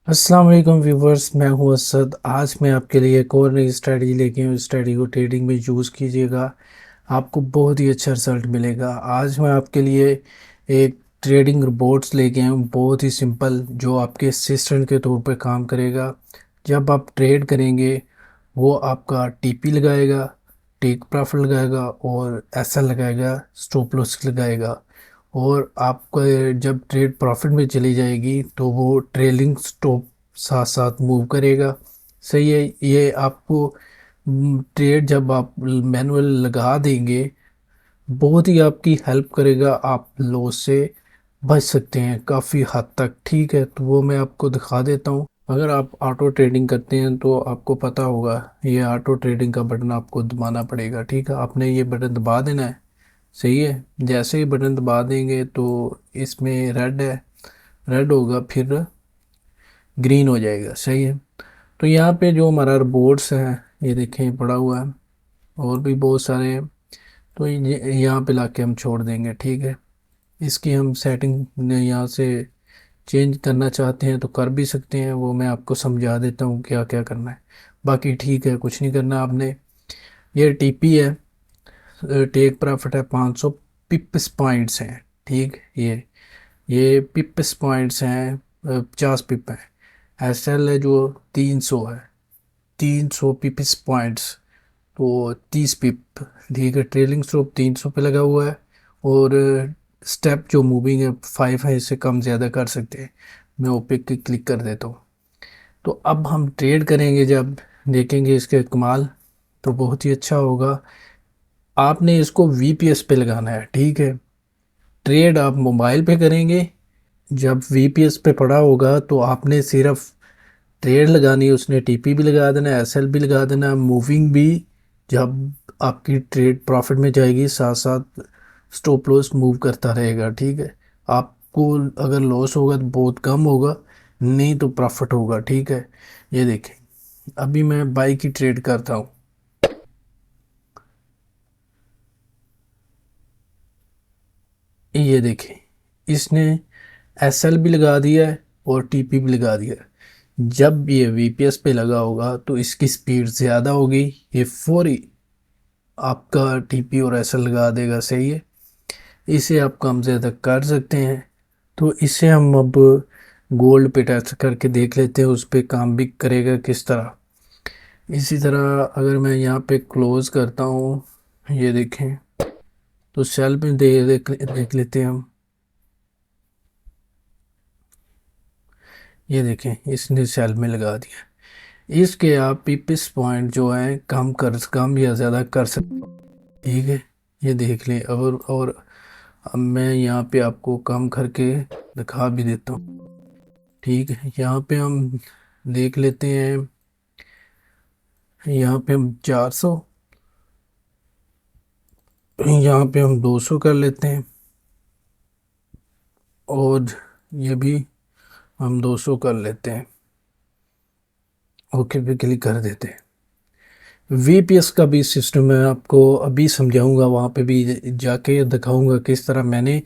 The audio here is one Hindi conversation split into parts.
अस्सलाम वालेकुम व्यूवर्स, मैं हूं असद। आज मैं आपके लिए एक और नई स्ट्रेटजी लेके हूँ। स्ट्रेटजी को ट्रेडिंग में यूज़ कीजिएगा, आपको बहुत ही अच्छा रिजल्ट मिलेगा। आज मैं आपके लिए एक ट्रेडिंग रोबोट्स लेके आया हूँ, बहुत ही सिंपल, जो आपके असिस्टेंट के तौर पे काम करेगा। जब आप ट्रेड करेंगे वो आपका टीपी लगाएगा, टेक प्रॉफिट लगाएगा और एसएल लगाएगा, स्टॉप लॉस लगाएगा। और आपका जब ट्रेड प्रॉफिट में चली जाएगी तो वो ट्रेलिंग स्टॉप साथ साथ मूव करेगा। सही है। ये आपको ट्रेड जब आप मैनुअल लगा देंगे बहुत ही आपकी हेल्प करेगा, आप लॉस से बच सकते हैं काफ़ी हद तक। ठीक है, तो वो मैं आपको दिखा देता हूँ। अगर आप ऑटो ट्रेडिंग करते हैं तो आपको पता होगा ये ऑटो ट्रेडिंग का बटन आपको दबाना पड़ेगा। ठीक है, आपने ये बटन दबा देना है। सही है, जैसे ही बटन दबा देंगे तो इसमें रेड है, रेड होगा फिर ग्रीन हो जाएगा। सही है। तो यहाँ पे जो हमारा बोर्ड्स है ये देखें पड़ा हुआ है, और भी बहुत सारे हैं। तो ये यहाँ पे लाके हम छोड़ देंगे। ठीक है, इसकी हम सेटिंग यहाँ से चेंज करना चाहते हैं तो कर भी सकते हैं, वो मैं आपको समझा देता हूँ क्या क्या करना है। बाकी ठीक है, कुछ नहीं करना आपने। ये टीपी है, टेक प्रॉफिट है 500 पिप्स पॉइंट्स हैं। ठीक, ये पिप्स पॉइंट्स हैं, 50 पिप है। एस एल है जो 300 है, 300 पिप्स पॉइंट्स, तो 30 पिप। ठीक है, ट्रेलिंग स्टॉप 300 पे लगा हुआ है, और स्टेप जो मूविंग है 5 है, इससे कम ज़्यादा कर सकते हैं। मैं ओपेक की क्लिक कर देता हूँ। तो अब हम ट्रेड करेंगे, जब देखेंगे इसके कमाल तो बहुत ही अच्छा होगा। आपने इसको वीपीएस पे लगाना है। ठीक है, ट्रेड आप मोबाइल पे करेंगे, जब वीपीएस पे पड़ा होगा तो आपने सिर्फ ट्रेड लगानी है, उसने टीपी भी लगा देना है, एसएल भी लगा देना है, मूविंग भी। जब आपकी ट्रेड प्रॉफिट में जाएगी साथ साथ स्टॉप लॉस मूव करता रहेगा। ठीक है, आपको अगर लॉस होगा तो बहुत कम होगा, नहीं तो प्रॉफिट होगा। ठीक है, ये देखें, अभी मैं बाई की ट्रेड करता हूँ। ये देखें, इसने एसएल भी लगा दिया है और टीपी भी लगा दिया है। जब ये वीपीएस पे लगा होगा तो इसकी स्पीड ज़्यादा होगी, ये फौरी आपका टीपी और एसएल लगा देगा। सही है, इसे आप कम ज़्यादा कर सकते हैं। तो इसे हम अब गोल्ड पे टेस्ट करके देख लेते हैं, उस पर काम भी करेगा किस तरह। इसी तरह अगर मैं यहाँ पे क्लोज करता हूँ, ये देखें, तो सेल में देख लेते हैं हम। ये देखें, इसने सेल में लगा दिया। इसके आप पीपिस पॉइंट जो है कम या ज़्यादा कर सकते। ठीक है, ये देख लें। और अब मैं यहाँ पे आपको कम करके दिखा भी देता हूँ। ठीक है, यहाँ पे हम देख लेते हैं, यहाँ पे हम 400, यहाँ पे हम 200 कर लेते हैं, और ये भी हम 200 कर लेते हैं। ओके पे क्लिक कर देते हैं। वीपीएस का भी सिस्टम मैं आपको अभी समझाऊंगा, वहाँ पे भी जाके दिखाऊंगा किस तरह मैंने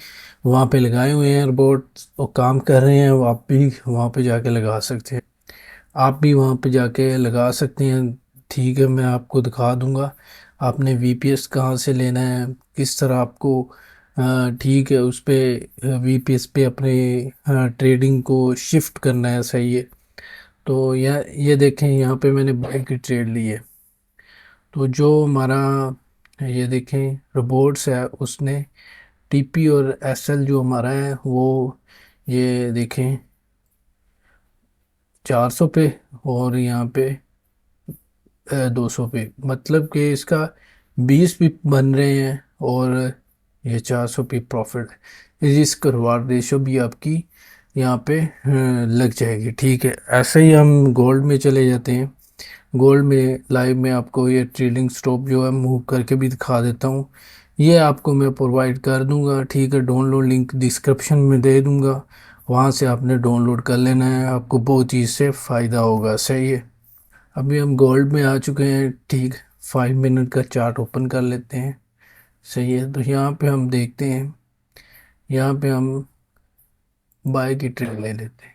वहाँ पे लगाए हुए हैं रोबोट, और काम कर रहे हैं। आप भी वहाँ पे जाके लगा सकते हैं, आप भी वहाँ पे जाके लगा सकते हैं। ठीक है, मैं आपको दिखा दूंगा आपने वीपीएस कहाँ से लेना है, किस तरह आपको ठीक है उस पे वीपीएस पे अपने ट्रेडिंग को शिफ्ट करना है। सही है। तो ये देखें, यहाँ पे मैंने बाई की ट्रेड ली है। तो जो हमारा ये देखें रोबोट्स है, उसने टीपी और एसएल जो हमारा है वो ये देखें 400 पे, और यहाँ पे 200 पे, मतलब कि इसका 20 पिप बन रहे हैं, और ये 400 पिप प्रॉफिट है। रिस्क रिवार्ड रेशो भी आपकी यहाँ पे लग जाएगी। ठीक है, ऐसे ही हम गोल्ड में चले जाते हैं। गोल्ड में लाइव में आपको ये ट्रेडिंग स्टॉप जो है मूव करके भी दिखा देता हूँ, ये आपको मैं प्रोवाइड कर दूंगा। ठीक है, डाउनलोड लिंक डिस्क्रिप्शन में दे दूंगा, वहाँ से आपने डाउनलोड कर लेना है, आपको बहुत चीज़ से फ़ायदा होगा। सही है, अभी हम गोल्ड में आ चुके हैं। ठीक, 5 मिनट का चार्ट ओपन कर लेते हैं। सही है, तो यहाँ पे हम देखते हैं, यहाँ पे हम बाय की ट्रेड ले लेते हैं।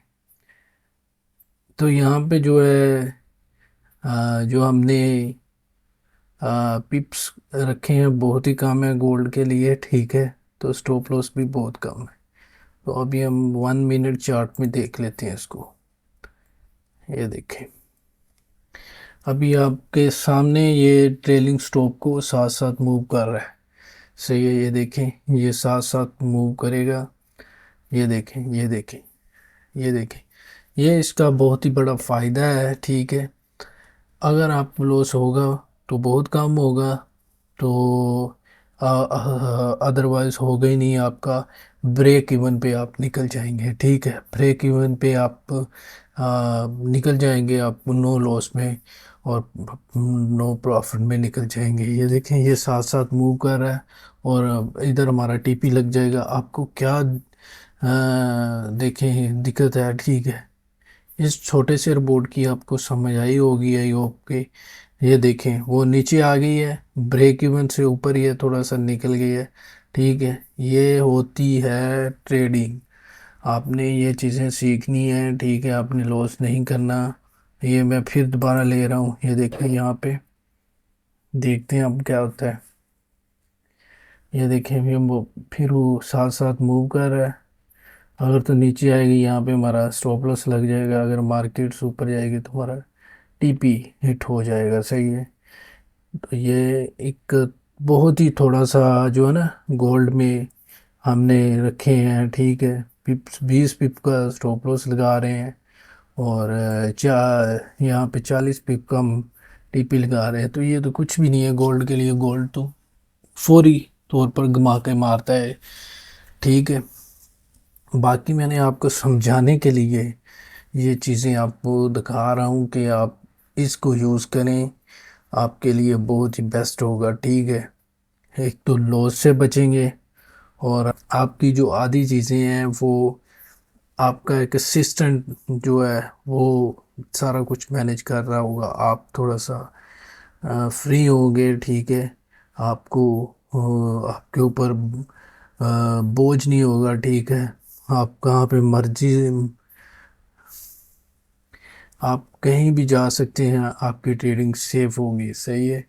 तो यहाँ पे जो है जो हमने पिप्स रखे हैं बहुत ही कम है गोल्ड के लिए, ठीक है। तो स्टॉप लॉस भी बहुत कम है। तो अभी हम 1 मिनट चार्ट में देख लेते हैं इसको। ये देखें, अभी आपके सामने ये ट्रेलिंग स्टॉप को साथ साथ मूव कर रहा है। सही है, ये देखें, ये साथ साथ मूव करेगा। ये देखें, ये देखें, ये देखें, ये इसका बहुत ही बड़ा फ़ायदा है, ठीक है। अगर आप लॉस होगा तो बहुत कम होगा, तो अदरवाइज होगा ही नहीं आपका। ब्रेक इवन पे आप निकल जाएंगे, ठीक है। ब्रेक इवन पे आप निकल जाएंगे, आप नो लॉस में और नो प्रॉफिट में निकल जाएंगे। ये देखें, ये साथ साथ मूव कर रहा है और इधर हमारा टीपी लग जाएगा। आपको क्या देखें दिक्कत है, ठीक है। इस छोटे से रोबोट की आपको समझ आई होगी, आई होप के। ये देखें, वो नीचे आ गई है, ब्रेक इवन से ऊपर ही है, थोड़ा सा निकल गई है, ठीक है। ये होती है ट्रेडिंग। आपने ये चीज़ें सीखनी है, ठीक है। आपने लॉस नहीं करना। ये मैं फिर दोबारा ले रहा हूँ, ये देखें यहाँ पे, देखते हैं अब क्या होता है। ये देखें, फिर वो साथ साथ मूव कर रहा है। अगर तो नीचे आएगी यहाँ पे हमारा स्टॉप लॉस लग जाएगा, अगर मार्केट ऊपर जाएगी तो हमारा टीपी हिट हो जाएगा, सही है। तो ये एक बहुत ही थोड़ा सा जो है ना गोल्ड में हमने रखे हैं, ठीक है। 20 पिप का स्टॉप लॉस लगा रहे हैं और यहाँ पे 40 पिप का हम टीपी लगा रहे हैं। तो ये तो कुछ भी नहीं है गोल्ड के लिए। गोल्ड तो फौरी तौर पर घुमा के मारता है, ठीक है। बाकी मैंने आपको समझाने के लिए ये चीज़ें आपको दिखा रहा हूँ कि आप इसको यूज़ करें, आपके लिए बहुत ही बेस्ट होगा, ठीक है। एक तो लॉस से बचेंगे और आपकी जो आधी चीज़ें हैं वो आपका एक असिस्टेंट जो है वो सारा कुछ मैनेज कर रहा होगा। आप थोड़ा सा फ्री होंगे, ठीक है। आपको आपके ऊपर बोझ नहीं होगा, ठीक है। आप कहाँ पे मर्जी, आप कहीं भी जा सकते हैं, आपकी ट्रेडिंग सेफ होगी, सही है।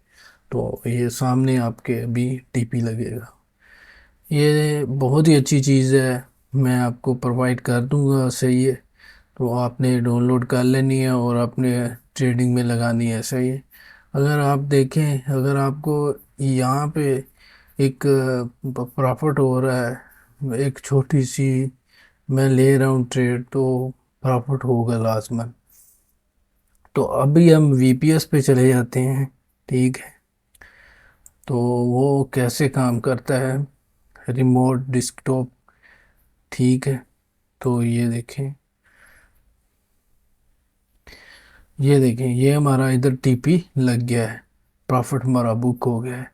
तो ये सामने आपके अभी टीपी लगेगा। ये बहुत ही अच्छी चीज़ है, मैं आपको प्रोवाइड कर दूंगा, सही है। तो आपने डाउनलोड कर लेनी है और अपने ट्रेडिंग में लगानी है, सही है। अगर आप देखें, अगर आपको यहाँ पे एक प्रॉफिट हो रहा है, एक छोटी सी मैं ले रहा हूँ ट्रेड, तो प्रॉफिट होगा लाजमन। तो अभी हम वीपीएस पे चले जाते हैं, ठीक है। तो वो कैसे काम करता है, रिमोट डेस्कटॉप, ठीक है। तो ये देखें, ये देखें, ये हमारा इधर टीपी लग गया है, प्रॉफिट हमारा बुक हो गया है।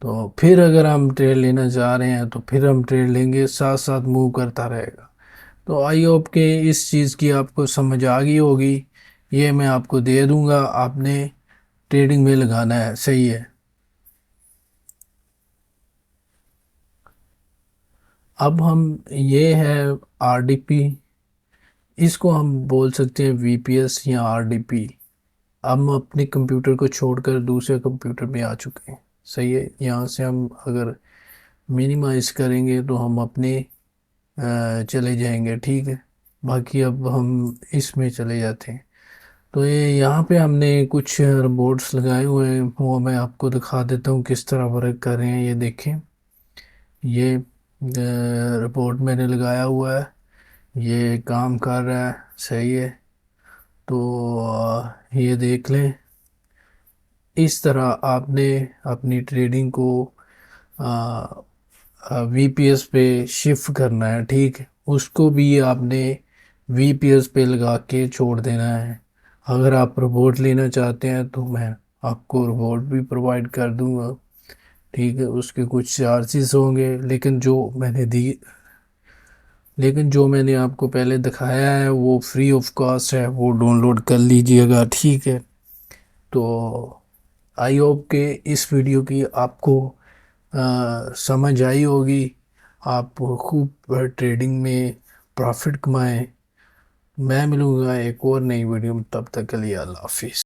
तो फिर अगर हम ट्रेड लेना चाह रहे हैं तो फिर हम ट्रेड लेंगे, साथ साथ मूव करता रहेगा। तो आई होप के इस चीज़ की आपको समझ आ गई होगी। ये मैं आपको दे दूंगा, आपने ट्रेडिंग में लगाना है, सही है। अब हम, ये है आरडीपी, इसको हम बोल सकते हैं वीपीएस या आरडीपी। हम अपने कंप्यूटर को छोड़कर दूसरे कंप्यूटर में आ चुके हैं, सही है। यहाँ से हम अगर मिनिमाइज करेंगे तो हम अपने चले जाएंगे, ठीक है। बाकी अब हम इसमें चले जाते हैं। तो ये यहाँ पे हमने कुछ रोबोट्स लगाए हुए हैं, वो मैं आपको दिखा देता हूँ किस तरह वर्क कर रहे हैं। ये देखें, ये रोबोट मैंने लगाया हुआ है, ये काम कर रहा है, सही है। तो ये देख लें, इस तरह आपने अपनी ट्रेडिंग को वीपीएस पे शिफ्ट करना है, ठीक है। उसको भी आपने वीपीएस पे लगा के छोड़ देना है। अगर आप रोबोट लेना चाहते हैं तो मैं आपको रोबोट भी प्रोवाइड कर दूंगा, ठीक है। उसके कुछ चार्जेस होंगे, लेकिन जो मैंने आपको पहले दिखाया है वो फ्री ऑफ कॉस्ट है, वो डाउनलोड कर लीजिएगा, ठीक है। तो आई होप के इस वीडियो की आपको समझ आई होगी। आप खूब ट्रेडिंग में प्रॉफिट कमाएं। मैं मिलूंगा एक और नई वीडियो में, तब तक के लिए अल्लाह हाफिज़।